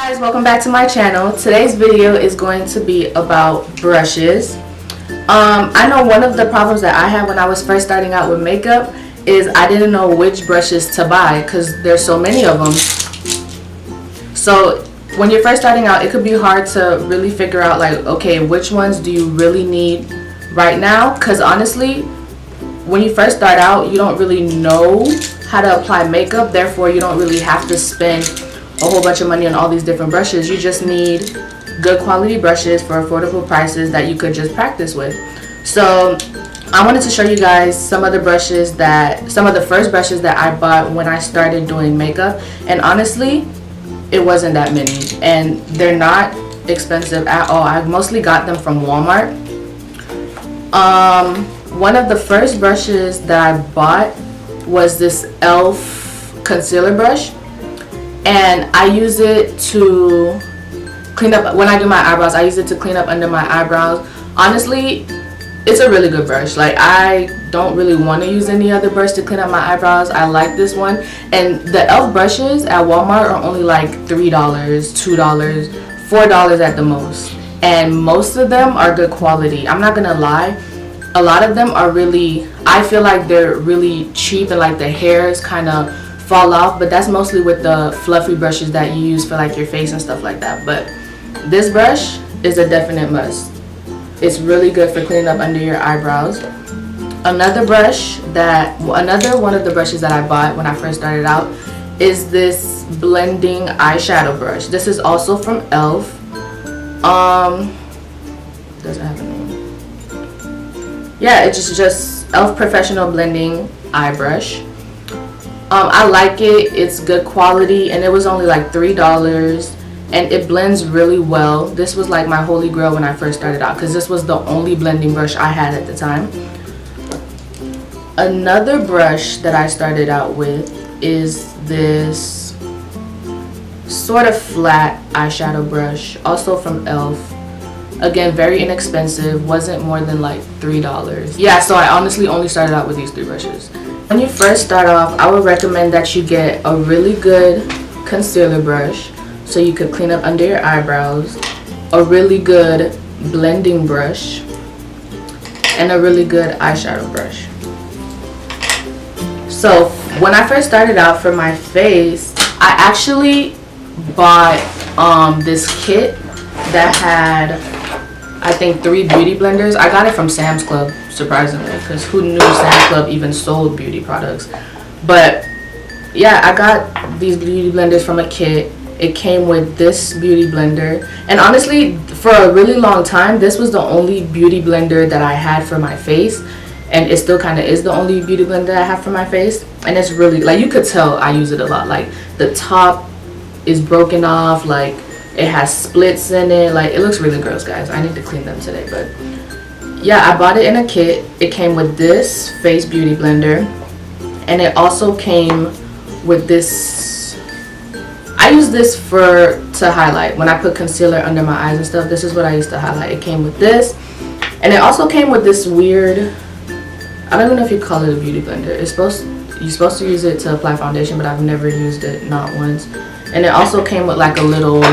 Guys, welcome back to my channel. Today's video is going to be about brushes. I know one of the problems that I had when I was first starting out with makeup is I didn't know which brushes to buy because there's so many of them. So when you're first starting out, it could be hard to really figure out like, okay, which ones do you really need right now? Because honestly, when you first start out, you don't really know how to apply makeup, therefore you don't really have to spend a whole bunch of money on all these different brushes. You just need good quality brushes for affordable prices that you could just practice with. So I wanted to show you guys some of the first brushes that I bought when I started doing makeup, and honestly it wasn't that many and they're not expensive at all. I mostly got them from Walmart. One of the first brushes that I bought was this e.l.f. concealer brush, and I use it to clean up when I do my eyebrows. I use it to clean up under my eyebrows. Honestly, it's a really good brush. Like, I don't really want to use any other brush to clean up my eyebrows. I like this one, and the e.l.f. brushes at Walmart are only like $3, $2, $4 at the most, and most of them are good quality. I'm not gonna lie, a lot of them are really, I feel like they're really cheap and like the hairs kind of fall off, but that's mostly with the fluffy brushes that you use for like your face and stuff like that. But this brush is a definite must. It's really good for cleaning up under your eyebrows. Another one of the brushes that I bought when I first started out is this blending eyeshadow brush. This is also from e.l.f. Doesn't have a name. Yeah, it's just e.l.f. Professional Blending Eye Brush. I like it. It's good quality, and it was only like $3, and it blends really well. This was like my holy grail when I first started out because this was the only blending brush I had at the time. Another brush that I started out with is this sort of flat eyeshadow brush, also from e.l.f. Again, very inexpensive, wasn't more than like $3. Yeah, so I honestly only started out with these three brushes. When you first start off, I would recommend that you get a really good concealer brush so you could clean up under your eyebrows, a really good blending brush, and a really good eyeshadow brush. So when I first started out for my face, I actually bought this kit that had, I think, 3 beauty blenders. I got it from Sam's Club, surprisingly, because who knew Sam's Club even sold beauty products? But yeah, I got these beauty blenders from a kit. It came with this beauty blender, and honestly, for a really long time, this was the only beauty blender that I had for my face, and it still kind of is the only beauty blender I have for my face. And it's really, like, you could tell I use it a lot. Like, the top is broken off, like it has splits in it. Like, it looks really gross, guys. I need to clean them today. But yeah, I bought it in a kit. It came with this face beauty blender, and it also came with this. I use this to highlight when I put concealer under my eyes and stuff. This is what I used to highlight. It came with this, and it also came with this weird, I don't even know if you call it a beauty blender. You're supposed to use it to apply foundation, but I've never used it, not once. And it also came with like a little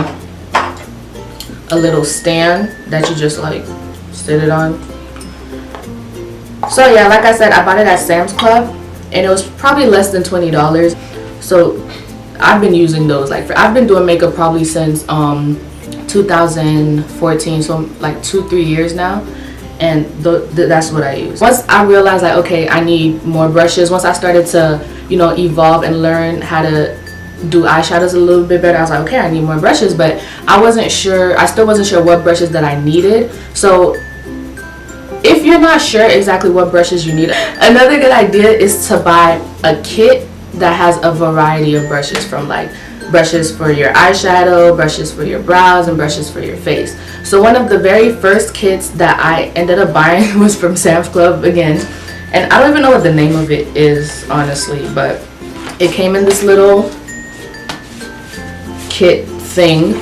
stand that you just like sit it on. So yeah, like I said, I bought it at Sam's Club, and it was probably less than $20. So I've been using those. Like, I've been doing makeup probably since 2014, so like 2-3 years now, and that's what I use. Once I realized, like, okay, I need more brushes, once I started to, you know, evolve and learn how to do eyeshadows a little bit better, I was like, okay, I need more brushes. But I still wasn't sure what brushes that I needed. So if you're not sure exactly what brushes you need, another good idea is to buy a kit that has a variety of brushes, from like brushes for your eyeshadow, brushes for your brows, and brushes for your face. So one of the very first kits that I ended up buying was from Sam's Club again, and I don't even know what the name of it is, honestly, but it came in this little kit thing,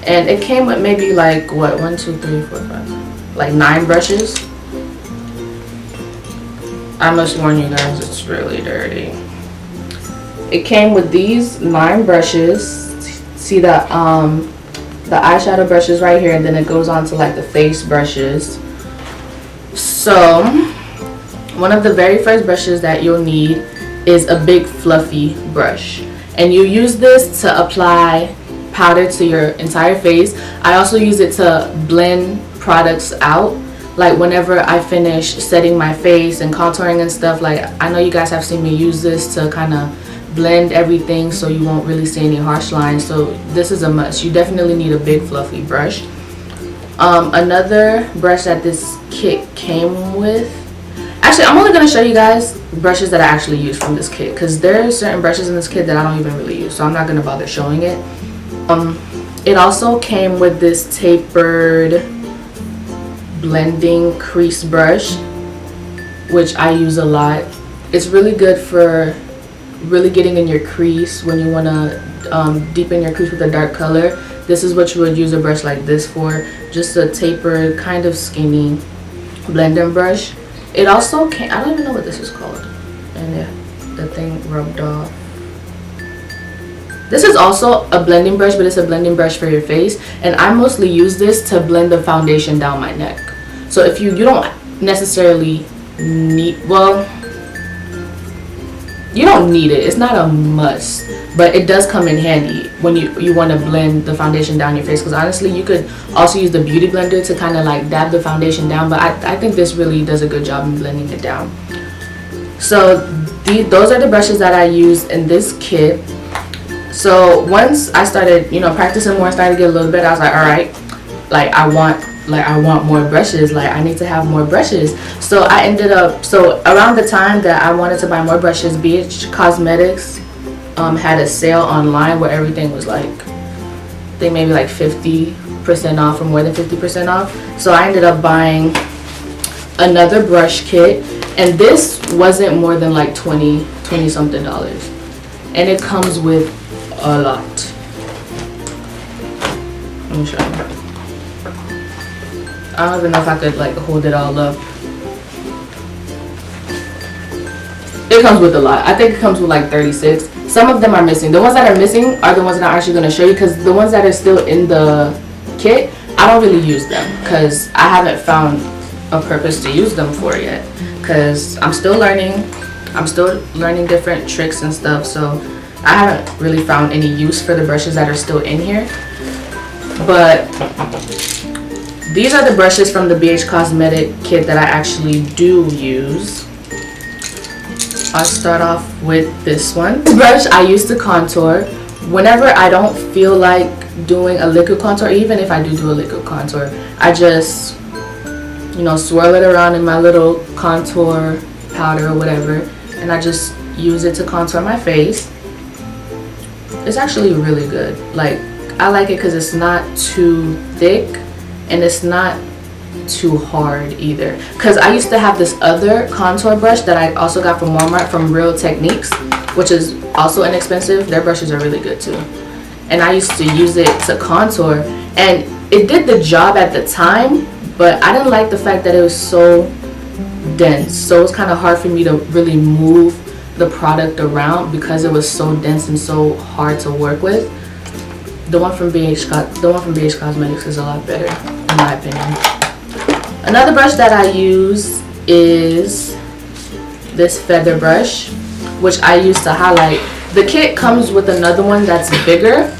and it came with maybe like, what, 1, 2, 3, 4, 5, like 9 brushes. I must warn you guys, it's really dirty. It came with these 9 brushes. see the eyeshadow brushes right here, and then it goes on to like the face brushes. So one of the very first brushes that you'll need is a big fluffy brush, and you use this to apply powder to your entire face. I also use it to blend products out, like whenever I finish setting my face and contouring and stuff. Like, I know you guys have seen me use this to kind of blend everything so you won't really see any harsh lines. So this is a must. You definitely need a big fluffy brush. Another brush that this kit came with, actually I'm only going to show you guys brushes that I actually use from this kit, because there are certain brushes in this kit that I don't even really use, so I'm not going to bother showing it. It also came with this tapered blending crease brush, which I use a lot. It's really good for really getting in your crease when you want to deepen your crease with a dark color. This is what you would use a brush like this for, just a tapered kind of skinny blending brush. It also came, I don't even know what this is called, and yeah, the thing rubbed off. This is also a blending brush, but it's a blending brush for your face, and I mostly use this to blend the foundation down my neck. So if you don't necessarily need, well, you don't need it, it's not a must, but it does come in handy when you want to blend the foundation down your face, because honestly you could also use the beauty blender to kind of like dab the foundation down, but I think this really does a good job in blending it down. So those are the brushes that I use in this kit. So once I started, you know, practicing more, started to get a little bit, I was like, all right, like I want more brushes, like I need to have more brushes. So I ended up, so around the time that I wanted to buy more brushes, BH Cosmetics had a sale online where everything was like, I think maybe like 50% off or more than 50% off. So I ended up buying another brush kit, and this wasn't more than like 20 something dollars, and it comes with a lot. Let me show you. I don't even know if I could like hold it all up. It comes with a lot. I think it comes with like 36. Some of them are missing. The ones that are missing are the ones that I'm actually going to show you, because the ones that are still in the kit, I don't really use them because I haven't found a purpose to use them for yet, because I'm still learning. I'm still learning different tricks and stuff, so I haven't really found any use for the brushes that are still in here. But these are the brushes from the BH Cosmetic kit that I actually do use. I'll start off with this one. This brush I use to contour. Whenever I don't feel like doing a liquid contour, even if I do a liquid contour, I just, you know, swirl it around in my little contour powder or whatever, and I just use it to contour my face. It's actually really good. Like, I like it because it's not too thick and it's not too hard either, because I used to have this other contour brush that I also got from Walmart from Real Techniques, which is also inexpensive. Their brushes are really good too, and I used to use it to contour, and it did the job at the time, but I didn't like the fact that it was so dense, so it was kind of hard for me to really move the product around because it was so dense and so hard to work with. The one from BH Cosmetics is a lot better, in my opinion. Another brush that I use is this feather brush, which I use to highlight. The kit comes with another one that's bigger,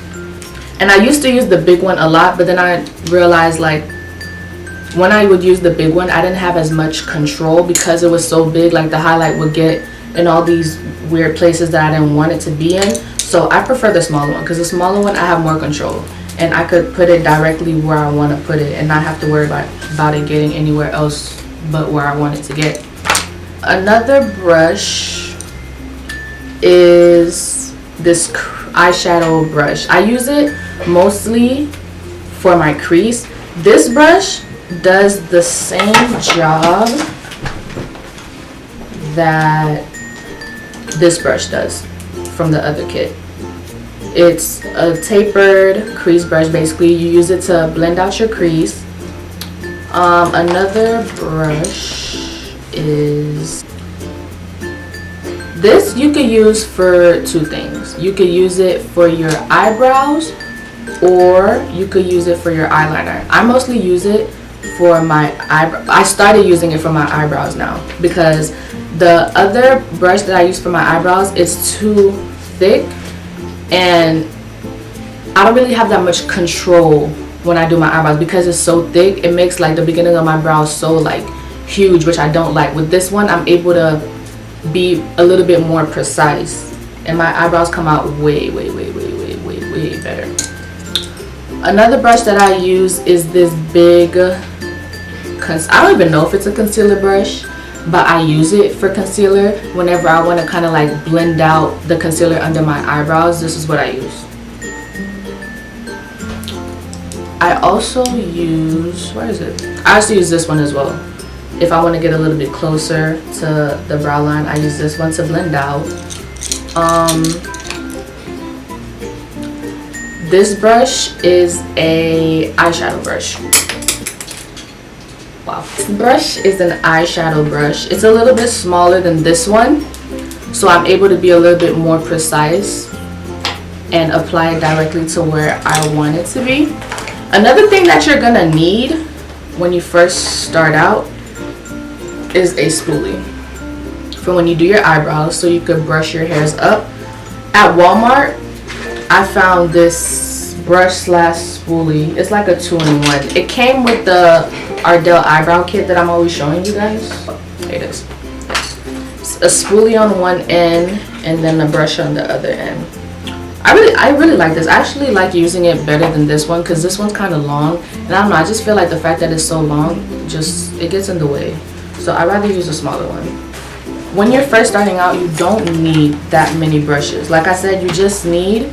and I used to use the big one a lot, but then I realized, like, when I would use the big one, I didn't have as much control because it was so big. Like, the highlight would get in all these weird places that I didn't want it to be in. So I prefer the smaller one, because the smaller one I have more control, and I could put it directly where I want to put it and not have to worry about it getting anywhere else but where I want it to get. Another brush is this eyeshadow brush. I use it mostly for my crease. This brush does the same job that this brush does from the other kit. It's a tapered crease brush. Basically, you use it to blend out your crease. Another brush is this. You could use for two things. You could use it for your eyebrows, or you could use it for your eyeliner. I mostly use it for my eyebrow. I started using it for my eyebrows now because the other brush that I use for my eyebrows is too thick, and I don't really have that much control when I do my eyebrows because it's so thick. It makes like the beginning of my brows so like huge, which I don't like. With this one, I'm able to be a little bit more precise, and my eyebrows come out way better. Another brush that I use is this big, I don't even know if it's a concealer brush, but I use it for concealer whenever I want to kind of like blend out the concealer under my eyebrows. This is what I use. I also use, where is it? I also use this one as well. If I want to get a little bit closer to the brow line, I use this one to blend out. This brush is a eyeshadow brush. Wow. This brush is an eyeshadow brush. It's a little bit smaller than this one, so I'm able to be a little bit more precise and apply it directly to where I want it to be. Another thing that you're gonna need when you first start out is a spoolie for when you do your eyebrows, so you could brush your hairs up. At Walmart, I found this brush slash spoolie. It's like a 2-in-1. It came with the Ardell eyebrow kit that I'm always showing you guys. Here it is. It's a spoolie on one end and then a brush on the other end. I really like this. I actually like using it better than this one because this one's kind of long, and I don't know, I just feel like the fact that it's so long, it gets in the way. So I'd rather use a smaller one. When you're first starting out, you don't need that many brushes. Like I said, you just need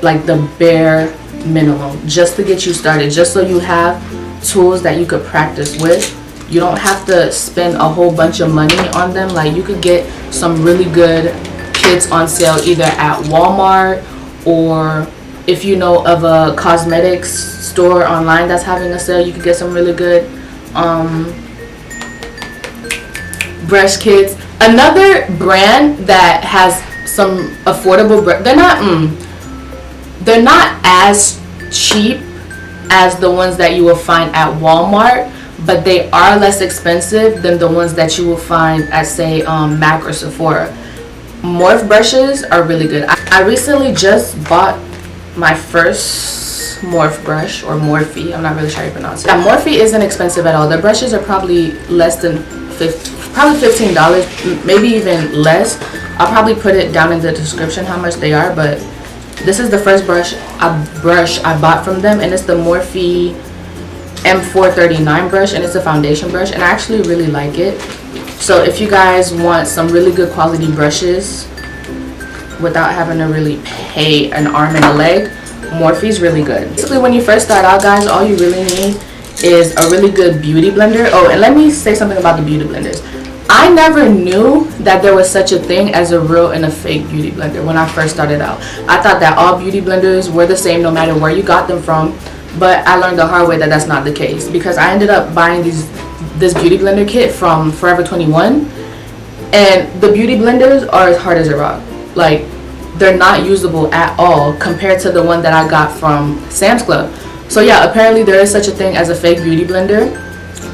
like the bare minimum just to get you started, just so you have tools that you could practice with. You don't have to spend a whole bunch of money on them. Like, you could get some really good kits on sale either at Walmart, or if you know of a cosmetics store online that's having a sale, you could get some really good brush kits. Another brand that has some affordable they're not as cheap as the ones that you will find at Walmart, but they are less expensive than the ones that you will find at, say, MAC or Sephora. Morphe brushes are really good. I recently just bought my first Morphe brush, or Morphe, I'm not really sure how you pronounce it. Yeah, Morphe isn't expensive at all. The brushes are probably less than $15, maybe even less. I'll probably put it down in the description how much they are, but this is the first brush I bought from them, and it's the Morphe M439 brush, and it's a foundation brush, and I actually really like it. So if you guys want some really good quality brushes without having to really pay an arm and a leg, Morphe's really good. Basically, when you first start out, guys, all you really need is a really good beauty blender. Oh, and let me say something about the beauty blenders. I never knew that there was such a thing as a real and a fake beauty blender when I first started out. I thought that all beauty blenders were the same no matter where you got them from, but I learned the hard way that that's not the case, because I ended up buying this beauty blender kit from Forever 21, and the beauty blenders are as hard as a rock. Like, they're not usable at all compared to the one that I got from Sam's Club. So yeah, apparently there is such a thing as a fake beauty blender.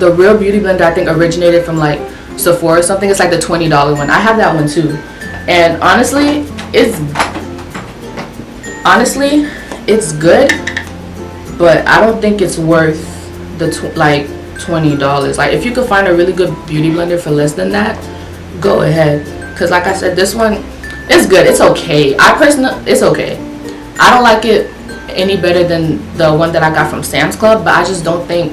The real beauty blender, I think, originated from like Sephora or something. It's like the $20 one. I have that one too, and honestly it's good, but I don't think it's worth the $20. Like, if you could find a really good beauty blender for less than that, go ahead, because like I said, this one is good. It's okay. It's okay. I don't like it any better than the one that I got from Sam's Club, but I just don't think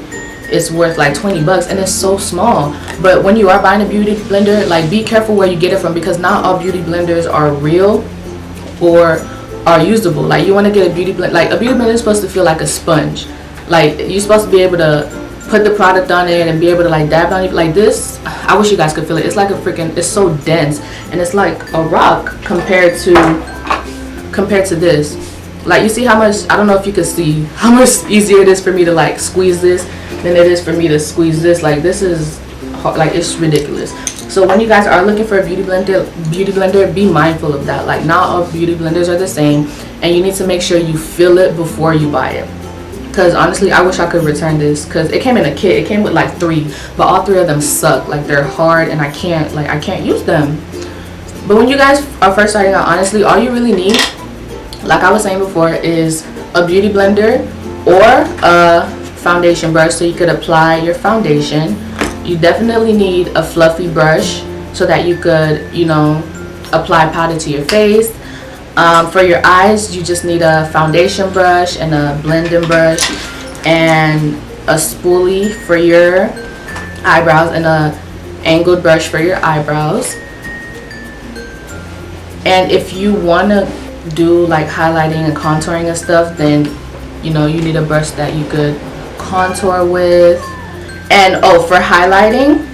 it's worth like $20, and it's so small. But when you are buying a beauty blender, like, be careful where you get it from, because not all beauty blenders are real or are usable. Like, you want to get a beauty blender, like, a beauty blender is supposed to feel like a sponge. Like, you're supposed to be able to put the product on it and be able to like dab on it. Like this, I wish you guys could feel it. It's like a freaking, it's so dense, and it's like a rock compared to this. Like, you see how much, I don't know if you can see how much easier it is for me to like squeeze this than it is for me to squeeze this. Like, this is like, it's ridiculous. So when you guys are looking for a beauty blender, be mindful of that. Like, not all beauty blenders are the same, and you need to make sure you feel it before you buy it. Because honestly, I wish I could return this, because it came in a kit. It came with like 3, but all 3 of them suck. Like, they're hard and I can't use them. But when you guys are first starting out, honestly, all you really need, like I was saying before, is a beauty blender or a foundation brush so you could apply your foundation. You definitely need a fluffy brush so that you could, you know, apply powder to your face. For your eyes, you just need a foundation brush and a blending brush and a spoolie for your eyebrows and a angled brush for your eyebrows. And if you want to do like highlighting and contouring and stuff, then you know you need a brush that you could contour with. And oh, for highlighting,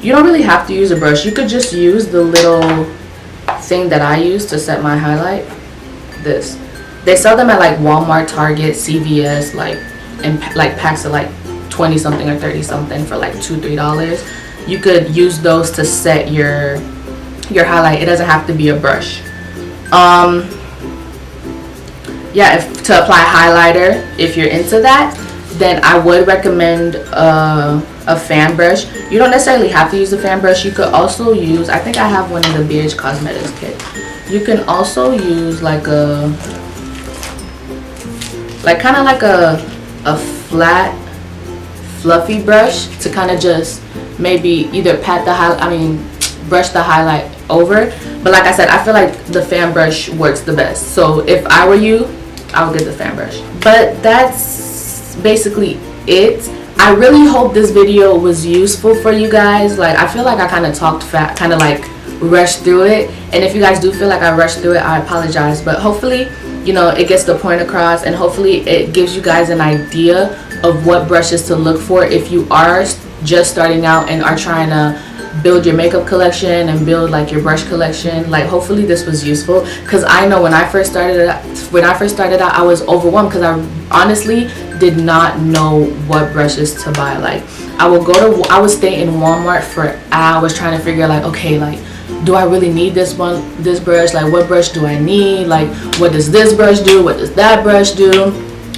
you don't really have to use a brush. You could just use the little thing that I use to set my highlight. This, they sell them at like Walmart, Target, CVS, like in like packs of like 20 something or 30 something for like $2-3. You could use those to set your highlight. It doesn't have to be a brush. Yeah, to apply highlighter, if you're into that, then I would recommend a fan brush. You don't necessarily have to use a fan brush. You could also use, I think I have one in the BH Cosmetics kit. You can also use like a, like kind of like a flat, fluffy brush to kind of just maybe either pat the brush the highlight over. But like I said, I feel like the fan brush works the best. So if I were you, I would get the fan brush. But that's basically it. I really hope this video was useful for you guys. Like, I feel like I kind of talked fast, kind of like rushed through it. And if you guys do feel like I rushed through it, I apologize. But hopefully, you know, it gets the point across, and hopefully it gives you guys an idea of what brushes to look for if you are just starting out and are trying to build your makeup collection and build like your brush collection. Like, hopefully this was useful, because I know when I first started out, I was overwhelmed because I honestly did not know what brushes to buy. Like, I would stay in Walmart for hours trying to figure like, okay, like, do I really need this brush? Like, what brush do I need? Like, what does this brush do? What does that brush do?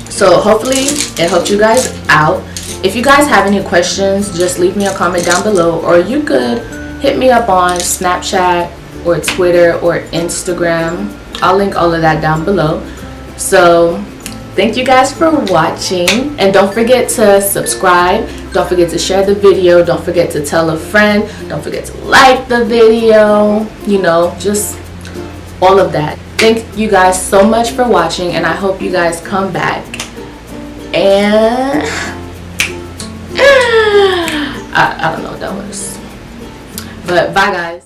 So hopefully it helped you guys out. If you guys have any questions, just leave me a comment down below, or you could hit me up on Snapchat or Twitter or Instagram. I'll link all of that down below. So thank you guys for watching, and don't forget to subscribe, don't forget to share the video, don't forget to tell a friend, don't forget to like the video, you know, just all of that. Thank you guys so much for watching, and I hope you guys come back. And I don't know what that was, but bye guys.